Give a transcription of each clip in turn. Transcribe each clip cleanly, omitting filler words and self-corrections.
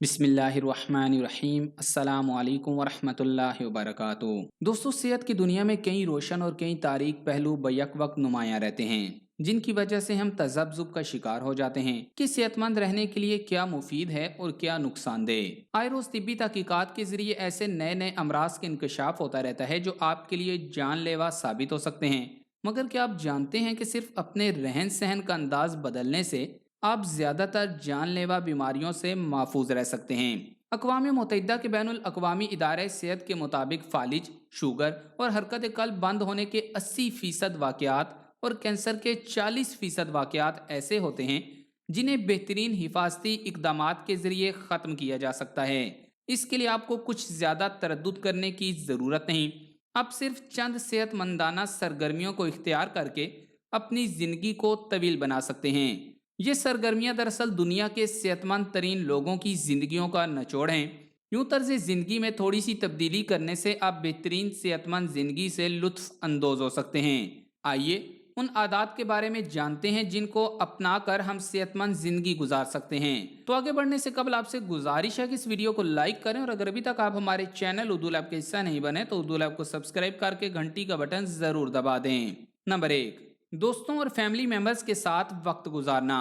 بسم اللہ الرحمن الرحیم السلام علیکم ورحمۃ اللہ وبرکاتہ۔ دوستو، صحت کی دنیا میں کئی روشن اور کئی تاریک پہلو بیک وقت نمایاں رہتے ہیں، جن کی وجہ سے ہم تذبذب کا شکار ہو جاتے ہیں کہ صحت مند رہنے کے لیے کیا مفید ہے اور کیا نقصان دہ۔ آئے روز طبی تحقیقات کے ذریعے ایسے نئے امراض کا انکشاف ہوتا رہتا ہے جو آپ کے لیے جان لیوا ثابت ہو سکتے ہیں، مگر کیا آپ جانتے ہیں کہ صرف اپنے رہن سہن کا انداز بدلنے سے آپ زیادہ تر جان لیوا بیماریوں سے محفوظ رہ سکتے ہیں؟ اقوام متحدہ کے بین الاقوامی ادارہ صحت کے مطابق فالج، شوگر اور حرکت قلب بند ہونے کے 80% واقعات اور کینسر کے 40% واقعات ایسے ہوتے ہیں جنہیں بہترین حفاظتی اقدامات کے ذریعے ختم کیا جا سکتا ہے۔ اس کے لیے آپ کو کچھ زیادہ تردد کرنے کی ضرورت نہیں، آپ صرف چند صحت مندانہ سرگرمیوں کو اختیار کر کے اپنی زندگی کو طویل بنا سکتے ہیں۔ یہ سرگرمیاں دراصل دنیا کے صحت مند ترین لوگوں کی زندگیوں کا نچوڑ ہیں۔ یوں طرز زندگی میں تھوڑی سی تبدیلی کرنے سے آپ بہترین صحت مند زندگی سے لطف اندوز ہو سکتے ہیں۔ آئیے ان عادات کے بارے میں جانتے ہیں جن کو اپنا کر ہم صحت مند زندگی گزار سکتے ہیں۔ تو آگے بڑھنے سے قبل آپ سے گزارش ہے کہ اس ویڈیو کو لائک کریں، اور اگر ابھی تک آپ ہمارے چینل اردو لیب کا حصہ نہیں بنے تو اردو لیب کو سبسکرائب کر کے گھنٹی کا بٹن ضرور دبا دیں۔ نمبر 1، دوستوں اور فیملی ممبرز کے ساتھ وقت گزارنا۔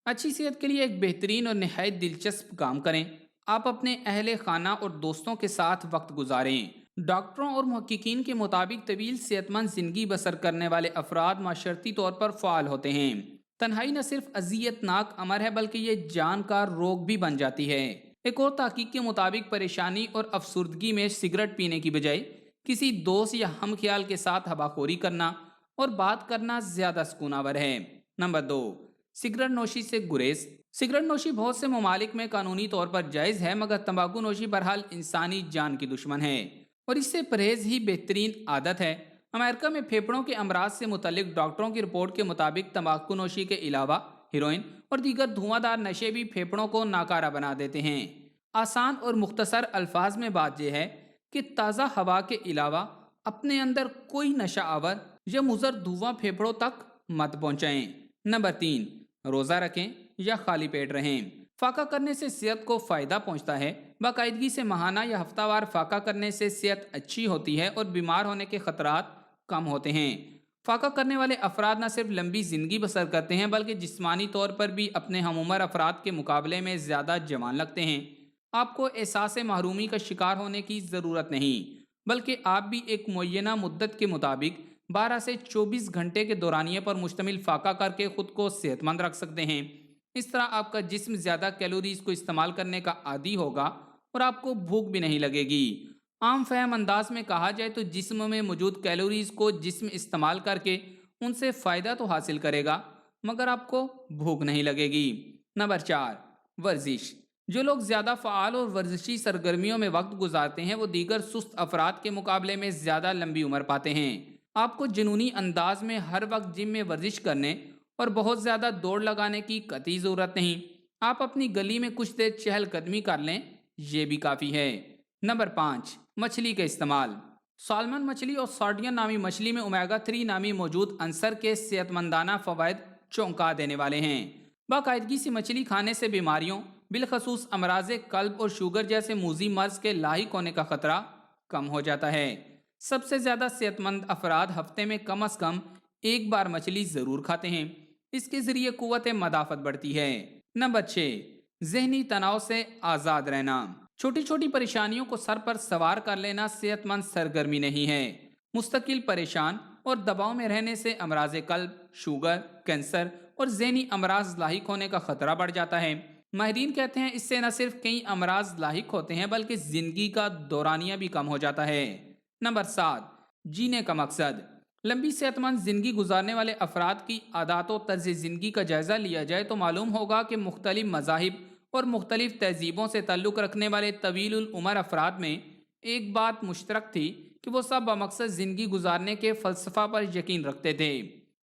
اچھی صحت کے لیے ایک بہترین اور نہایت دلچسپ کام کریں۔ آپ اپنے اہل خانہ اور دوستوں کے ساتھ وقت گزاریں۔ ڈاکٹروں اور محققین کے مطابق طویل صحت مند زندگی بسر کرنے والے افراد معاشرتی طور پر فعال ہوتے ہیں۔ تنہائی نہ صرف اذیت ناک امر ہے بلکہ یہ جان کا روگ بھی بن جاتی ہے۔ ایک اور تحقیق کے مطابق پریشانی اور افسردگی میں سگریٹ پینے کی بجائے کسی دوست یا ہم خیال کے ساتھ ہباخوری کرنا اور بات کرنا زیادہ سکون آور ہے۔ نمبر 2، سگریٹ نوشی سے گریز۔ سگریٹ نوشی بہت سے ممالک میں قانونی طور پر جائز ہے، مگر تمباکو نوشی بہرحال انسانی جان کی دشمن ہے اور اس سے پرہیز ہی بہترین عادت ہے۔ امریکہ میں پھیپھڑوں کے امراض سے متعلق ڈاکٹروں کی رپورٹ کے مطابق تمباکو نوشی کے علاوہ ہیروئن اور دیگر دھواں دار نشے بھی پھیپھڑوں کو ناکارہ بنا دیتے ہیں۔ آسان اور مختصر الفاظ میں بات یہ ہے کہ تازہ ہوا کے علاوہ اپنے اندر کوئی نشہ آور یا مضر دھواں پھیپھڑوں تک مت پہنچائیں۔ نمبر 3، روزہ رکھیں یا خالی پیٹ رہیں۔ فاقہ کرنے سے صحت کو فائدہ پہنچتا ہے۔ باقاعدگی سے ماہانہ یا ہفتہ وار فاقہ کرنے سے صحت اچھی ہوتی ہے اور بیمار ہونے کے خطرات کم ہوتے ہیں۔ فاقہ کرنے والے افراد نہ صرف لمبی زندگی بسر کرتے ہیں بلکہ جسمانی طور پر بھی اپنے ہم عمر افراد کے مقابلے میں زیادہ جوان لگتے ہیں۔ آپ کو احساس محرومی کا شکار ہونے کی ضرورت نہیں، بلکہ آپ بھی ایک معینہ مدت کے مطابق 12 سے 24 گھنٹے کے دورانیے پر مشتمل فاقہ کر کے خود کو صحت مند رکھ سکتے ہیں۔ اس طرح آپ کا جسم زیادہ کیلوریز کو استعمال کرنے کا عادی ہوگا اور آپ کو بھوک بھی نہیں لگے گی۔ عام فہم انداز میں کہا جائے تو جسم میں موجود کیلوریز کو جسم استعمال کر کے ان سے فائدہ تو حاصل کرے گا، مگر آپ کو بھوک نہیں لگے گی۔ نمبر 4، ورزش۔ جو لوگ زیادہ فعال اور ورزشی سرگرمیوں میں وقت گزارتے ہیں وہ دیگر سست افراد کے مقابلے میں زیادہ لمبی عمر پاتے ہیں۔ آپ کو جنونی انداز میں ہر وقت جم میں ورزش کرنے اور بہت زیادہ دوڑ لگانے کی قطعی ضرورت نہیں۔ آپ اپنی گلی میں کچھ دیر چہل قدمی کر لیں، یہ بھی کافی ہے۔ نمبر 5، مچھلی کا استعمال۔ سالمن مچھلی اور سارڈین نامی مچھلی میں اومیگا 3 نامی موجود عنصر کے صحت مندانہ فوائد چونکا دینے والے ہیں۔ باقاعدگی سے مچھلی کھانے سے بیماریوں بالخصوص امراض قلب اور شوگر جیسے موذی مرض کے لاحق ہونے کا خطرہ کم ہو جاتا ہے۔ سب سے زیادہ صحت مند افراد ہفتے میں کم از کم ایک بار مچھلی ضرور کھاتے ہیں۔ اس کے ذریعے قوت مدافعت بڑھتی ہے۔ نمبر 6، ذہنی تناؤ سے آزاد رہنا۔ چھوٹی چھوٹی پریشانیوں کو سر پر سوار کر لینا صحت مند سرگرمی نہیں ہے۔ مستقل پریشان اور دباؤ میں رہنے سے امراض قلب، شوگر، کینسر اور ذہنی امراض لاحق ہونے کا خطرہ بڑھ جاتا ہے۔ ماہرین کہتے ہیں اس سے نہ صرف کئی امراض لاحق ہوتے ہیں بلکہ زندگی کا دورانیہ بھی کم ہو جاتا ہے۔ نمبر 7، جینے کا مقصد۔ لمبی صحت مند زندگی گزارنے والے افراد کی عادات و طرز زندگی کا جائزہ لیا جائے تو معلوم ہوگا کہ مختلف مذاہب اور مختلف تہذیبوں سے تعلق رکھنے والے طویل العمر افراد میں ایک بات مشترک تھی کہ وہ سب بمقصد زندگی گزارنے کے فلسفہ پر یقین رکھتے تھے۔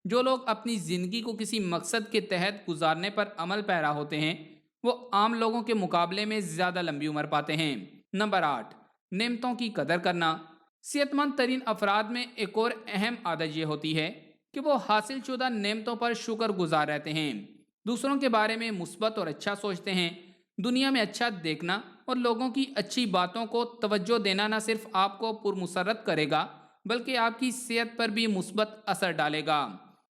جو لوگ اپنی زندگی کو کسی مقصد کے تحت گزارنے پر عمل پیرا ہوتے ہیں وہ عام لوگوں کے مقابلے میں زیادہ لمبی عمر پاتے ہیں۔ نمبر 8، نعمتوں کی قدر کرنا۔ صحت مند ترین افراد میں ایک اور اہم عادت یہ ہوتی ہے کہ وہ حاصل شدہ نعمتوں پر شکر گزار رہتے ہیں، دوسروں کے بارے میں مثبت اور اچھا سوچتے ہیں۔ دنیا میں اچھا دیکھنا اور لوگوں کی اچھی باتوں کو توجہ دینا نہ صرف آپ کو پرمسرت کرے گا بلکہ آپ کی صحت پر بھی مثبت اثر ڈالے گا۔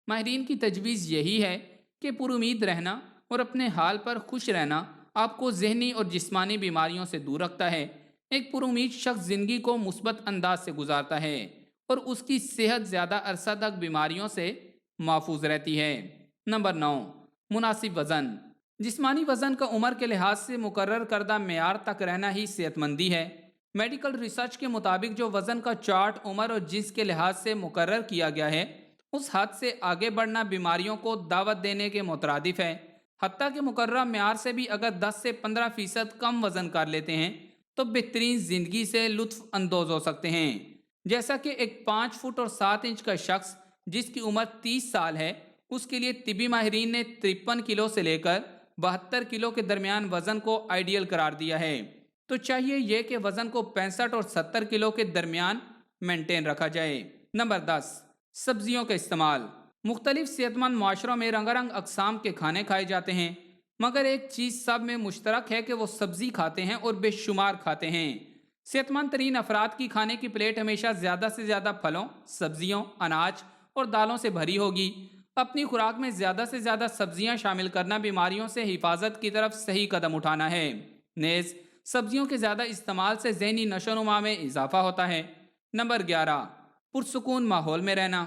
ماہرین کی تجویز یہی ہے کہ پر امید رہنا اور اپنے حال پر خوش رہنا آپ کو ذہنی اور جسمانی بیماریوں سے دور رکھتا ہے۔ ایک پر امید شخص زندگی کو مثبت انداز سے گزارتا ہے اور اس کی صحت زیادہ عرصہ تک بیماریوں سے محفوظ رہتی ہے۔ نمبر 9، مناسب وزن۔ جسمانی وزن کا عمر کے لحاظ سے مقرر کردہ معیار تک رہنا ہی صحت مندی ہے۔ میڈیکل ریسرچ کے مطابق جو وزن کا چارٹ عمر اور جنس کے لحاظ سے مقرر کیا گیا ہے اس حد سے آگے بڑھنا بیماریوں کو دعوت دینے کے مترادف ہے۔ حتیٰ کہ مقررہ معیار سے بھی اگر 10 سے 15% کم وزن کر لیتے ہیں تو بہترین زندگی سے لطف اندوز ہو سکتے ہیں۔ جیسا کہ ایک 5 فٹ اور 7 انچ کا شخص جس کی عمر 30 سال ہے اس کے لیے طبی ماہرین نے 53 کلو سے لے کر 72 کلو کے درمیان وزن کو آئیڈیل قرار دیا ہے۔ تو چاہیے یہ کہ وزن کو 65 اور 70 کلو کے درمیان مینٹین رکھا جائے۔ نمبر 10، سبزیوں کا استعمال۔ مختلف صحت مند معاشروں میں رنگا رنگ اقسام کے کھانے کھائے جاتے ہیں، مگر ایک چیز سب میں مشترک ہے کہ وہ سبزی کھاتے ہیں اور بے شمار کھاتے ہیں۔ صحت مند ترین افراد کی کھانے کی پلیٹ ہمیشہ زیادہ سے زیادہ پھلوں، سبزیوں، اناج اور دالوں سے بھری ہوگی۔ اپنی خوراک میں زیادہ سے زیادہ سبزیاں شامل کرنا بیماریوں سے حفاظت کی طرف صحیح قدم اٹھانا ہے۔ نیز سبزیوں کے زیادہ استعمال سے ذہنی نشو و نما میں اضافہ ہوتا ہے۔ نمبر 11، پرسکون ماحول میں رہنا۔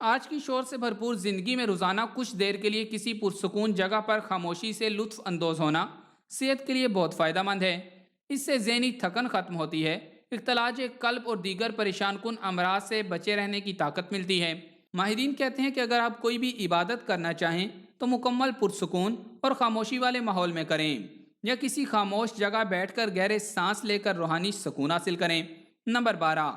آج کی شور سے بھرپور زندگی میں روزانہ کچھ دیر کے لیے کسی پرسکون جگہ پر خاموشی سے لطف اندوز ہونا صحت کے لیے بہت فائدہ مند ہے۔ اس سے ذہنی تھکن ختم ہوتی ہے، اختلاج قلب اور دیگر پریشان کن امراض سے بچے رہنے کی طاقت ملتی ہے۔ ماہرین کہتے ہیں کہ اگر آپ کوئی بھی عبادت کرنا چاہیں تو مکمل پرسکون اور خاموشی والے ماحول میں کریں یا کسی خاموش جگہ بیٹھ کر گہرے سانس لے کر روحانی سکون حاصل کریں۔ نمبر 12،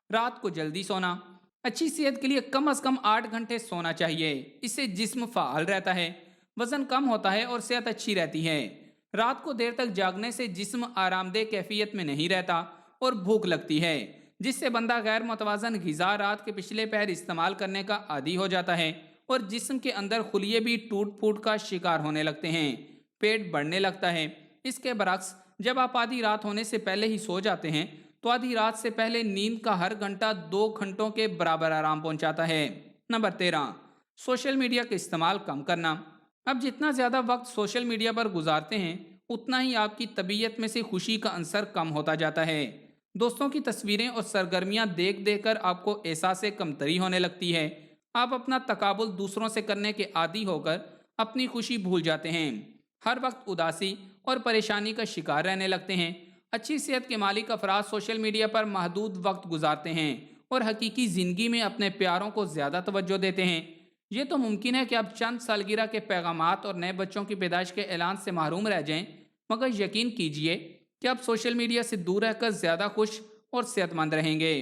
رات کو جلدی سونا۔ اچھی صحت کے لیے کم از کم 8 گھنٹے سونا چاہیے۔ اس سے جسم فعال رہتا ہے، وزن کم ہوتا ہے اور صحت اچھی رہتی ہے۔ رات کو دیر تک جاگنے سے جسم آرام دہ کیفیت میں نہیں رہتا اور بھوک لگتی ہے، جس سے بندہ غیر متوازن غذا رات کے پچھلے پہر استعمال کرنے کا عادی ہو جاتا ہے اور جسم کے اندر خلیے بھی ٹوٹ پھوٹ کا شکار ہونے لگتے ہیں، پیٹ بڑھنے لگتا ہے۔ اس کے برعکس جب آپ آدھی رات ہونے سے پہلے ہی سو جاتے ہیں تو آدھی رات سے پہلے نیند کا ہر گھنٹہ 2 گھنٹوں کے برابر آرام پہنچاتا ہے۔ نمبر 13، سوشل میڈیا کا استعمال کم کرنا۔ اب جتنا زیادہ وقت سوشل میڈیا پر گزارتے ہیں اتنا ہی آپ کی طبیعت میں سے خوشی کا عنصر کم ہوتا جاتا ہے۔ دوستوں کی تصویریں اور سرگرمیاں دیکھ دیکھ کر آپ کو احساس کمتری ہونے لگتی ہے۔ آپ اپنا تقابل دوسروں سے کرنے کے عادی ہو کر اپنی خوشی بھول جاتے ہیں، ہر وقت اداسی اور پریشانی کا شکار رہنے لگتے ہیں۔ اچھی صحت کے مالک افراد سوشل میڈیا پر محدود وقت گزارتے ہیں اور حقیقی زندگی میں اپنے پیاروں کو زیادہ توجہ دیتے ہیں۔ یہ تو ممکن ہے کہ آپ چند سالگرہ کے پیغامات اور نئے بچوں کی پیدائش کے اعلان سے محروم رہ جائیں، مگر یقین کیجئے کہ آپ سوشل میڈیا سے دور رہ کر زیادہ خوش اور صحت مند رہیں گے۔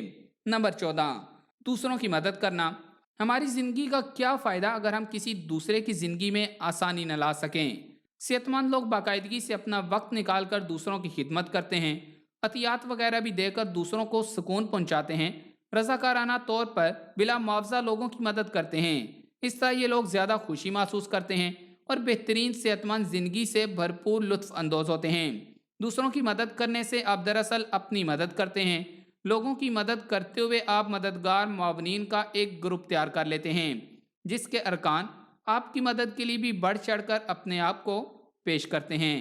نمبر 14، دوسروں کی مدد کرنا۔ ہماری زندگی کا کیا فائدہ اگر ہم کسی دوسرے کی زندگی میں آسانی نہ لا سکیں؟ صحت مند لوگ باقاعدگی سے اپنا وقت نکال کر دوسروں کی خدمت کرتے ہیں، عطیات وغیرہ بھی دے کر دوسروں کو سکون پہنچاتے ہیں، رضاکارانہ طور پر بلا معاوضہ لوگوں کی مدد کرتے ہیں۔ اس طرح یہ لوگ زیادہ خوشی محسوس کرتے ہیں اور بہترین صحت مند زندگی سے بھرپور لطف اندوز ہوتے ہیں۔ دوسروں کی مدد کرنے سے آپ دراصل اپنی مدد کرتے ہیں۔ لوگوں کی مدد کرتے ہوئے آپ مددگار معاونین کا ایک گروپ تیار کر لیتے ہیں جس کے ارکان آپ کی مدد کے لیے بھی بڑھ چڑھ کر اپنے آپ کو پیش کرتے ہیں۔